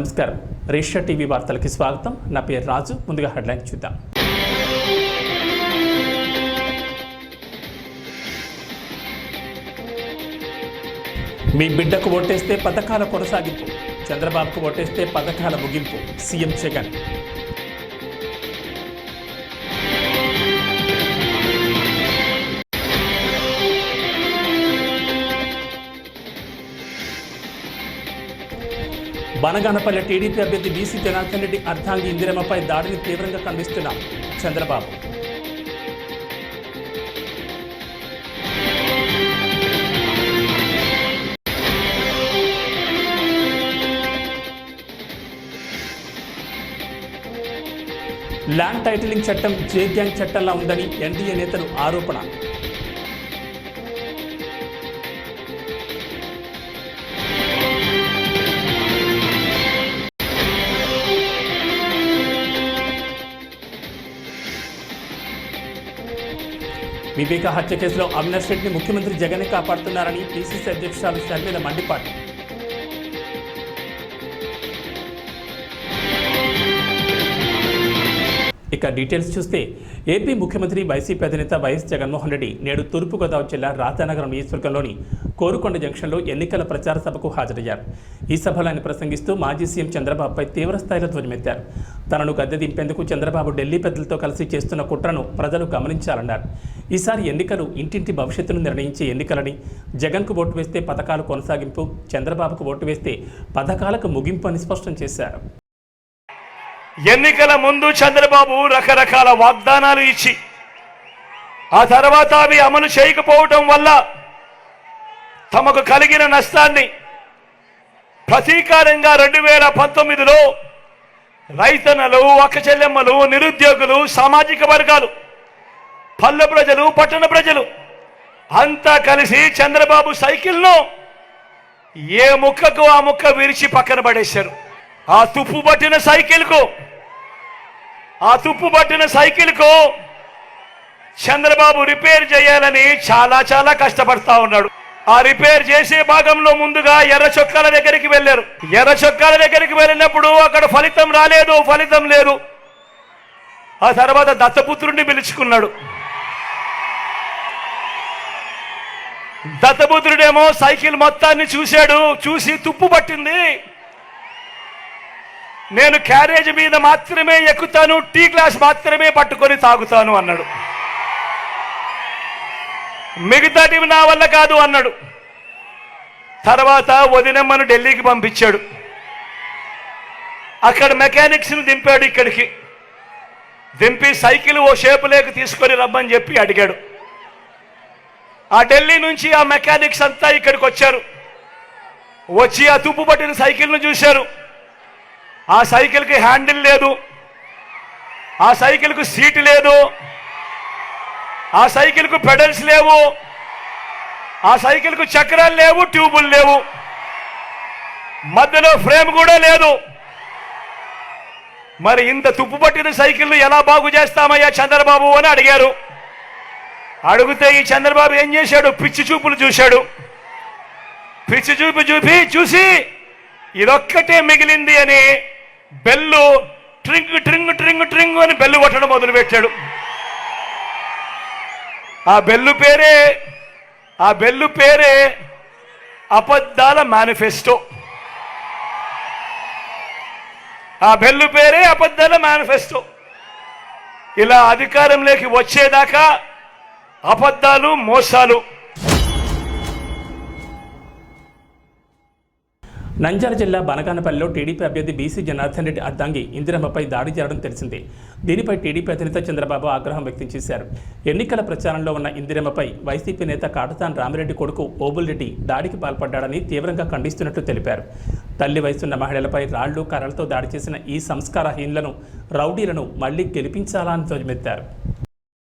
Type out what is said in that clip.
నమస్కారం. రేషియా టీవీ వార్తలకి స్వాగతం. నా పేరు రాజు. ముందుగా హెడ్లైన్ చూద్దాం. మీ బిడ్డకు ఓటేస్తే పథకాల కొనసాగింపు, చంద్రబాబుకు ఓటేస్తే పథకాల ముగింపు, సీఎం జగన్. బనగానపల్లి టీడీపీ అభ్యర్థి బీసీ జనార్దన్ రెడ్డి అర్ధాంగి ఇందిరమ్మపై దాడిని తీవ్రంగా ఖండిస్తున్న చంద్రబాబు. ల్యాండ్ టైటిలింగ్ చట్టం జే గ్యాంగ్ చట్టంలా ఉందని ఎన్డీఏ నేతలు ఆరోపణ. వివేక హత్య కేసులో అవినాష్ రెడ్డిని ముఖ్యమంత్రి జగన్ కాపాడుతున్నారని పీసీసీ అధ్యక్షురాలు షర్మిల మండిపాటు. ఇక డీటెయిల్స్ చూస్తే ఏపీ ముఖ్యమంత్రి వైసీపీ అధినేత వైఎస్ జగన్మోహన్ రెడ్డి నేడు తూర్పుగోదావరి జిల్లా రాధానగరం నియోజకవర్గంలోని కోరుకొండ జంక్షన్లో ఎన్నికల ప్రచార సభకు హాజరయ్యారు. ఈ సభలో ఆయన ప్రసంగిస్తూ మాజీ సీఎం చంద్రబాబుపై తీవ్రస్థాయిలో ధ్వజమెత్తారు. తనను గద్దె దింపేందుకు చంద్రబాబు ఢిల్లీ పెద్దలతో కలిసి చేస్తున్న కుట్రను ప్రజలు గమనించాలన్నారు. ఈసారి ఎన్నికలు ఇంటింటి భవిష్యత్తును నిర్ణయించే ఎన్నికలని, జగన్కు ఓటు వేస్తే పథకాలు కొనసాగింపు, చంద్రబాబుకు ఓటు వేస్తే పథకాలకు ముగింపు అని స్పష్టం చేశారు. ఎన్నికల ముందు చంద్రబాబు రకరకాల వాగ్దానాలు ఇచ్చి ఆ తర్వాత అవి అమలు చేయకపోవటం వల్ల తమకు కలిగిన నష్టాన్ని ప్రతీకారంగా 2019లో రైతన్నలు, అక్కచెల్లెమ్మలు, నిరుద్యోగులు, సామాజిక వర్గాలు, పల్లె ప్రజలు, పట్టణ ప్రజలు అంతా కలిసి చంద్రబాబు సైకిల్ను ఏ ముక్కకు ఆ ముక్క విరిచి పక్కన పడేశారు. ఆ తుప్పు పట్టిన సైకిల్కు చంద్రబాబు రిపేర్ చేయాలని చాలా కష్టపడతా ఉన్నాడు. ఆ రిపేర్ చేసే భాగంలో ముందుగా ఎర్ర చొక్కాల దగ్గరికి వెళ్ళారు. ఎర్ర చొక్కాల దగ్గరికి వెళ్ళినప్పుడు అక్కడ ఫలితం లేదు. ఆ తర్వాత దత్తపుత్రుడిని పిలుచుకున్నాడు. దత్తపుత్రుడేమో సైకిల్ మొత్తాన్ని చూసి తుప్పు పట్టింది, నేను క్యారేజ్ మీద మాత్రమే ఎక్కుతాను, టీ గ్లాస్ మాత్రమే పట్టుకొని తాగుతాను అన్నాడు. మిగతాది నా వల్ల కాదు అన్నాడు. తర్వాత వదినమ్మను ఢిల్లీకి పంపించాడు. అక్కడ మెకానిక్స్ని దింపాడు. ఇక్కడికి దింపి సైకిల్ ఓ షేపులేకి తీసుకొని రమ్మని చెప్పి అడిగాడు. ఆ ఢిల్లీ నుంచి ఆ మెకానిక్స్ అంతా ఇక్కడికి వచ్చారు. వచ్చి ఆ తుప్పు పట్టిన సైకిల్ను చూశారు. ఆ సైకిల్కి హ్యాండిల్ లేదు, ఆ సైకిల్కు సీట్ లేదు, ఆ సైకిల్కు పెడల్స్ లేవు, ఆ సైకిల్కు చక్రాలు లేవు, ట్యూబులు లేవు, మధ్యలో ఫ్రేమ్ కూడా లేదు. మరి ఇంత తుప్పు పట్టిన సైకిల్ ఎలా బాగు చేస్తామయ్యా చంద్రబాబు అని అడిగారు. అడిగితే ఈ చంద్రబాబు ఏం చేశాడు, పిచ్చి చూపులు చూశాడు. పిచ్చి చూసి ఇదొక్కటే మిగిలింది అని బెల్లు ట్రింగ్ ట్రింగ్ ట్రింగ్ ట్రింగ్ అని బెల్లు కొట్టడం మొదలుపెట్టాడు. ఆ బెల్లు పేరే అబద్ధాల మేనిఫెస్టో. ఆ బెల్లు పేరే అబద్ధాల మేనిఫెస్టో. ఇలా అధికారంలోకి వచ్చేదాకా అబద్ధాలు, మోసాలు. నంద్యాల జిల్లా బనగానపల్లిలో టీడీపీ అభ్యర్థి బీసీ జనార్దన్ రెడ్డి అర్ధాంగి ఇందిరమ్మపై దాడి జరగడం తెలిసిందే. దీనిపై టీడీపీ అధినేత చంద్రబాబు ఆగ్రహం వ్యక్తం చేశారు. ఎన్నికల ప్రచారంలో ఉన్న ఇందిరమ్మపై వైసీపీ నేత కాటసాని రామిరెడ్డి కొడుకు ఓబుల్ రెడ్డి దాడికి పాల్పడ్డాడని తీవ్రంగా ఖండిస్తున్నట్లు తెలిపారు. తల్లి వయసున్న మహిళలపై రాళ్లు, కర్రలతో దాడి చేసిన ఈ సంస్కారహీనులను, రౌడీలను మళ్లీ గెలిపించాలా అని ధ్వజమెత్తారు.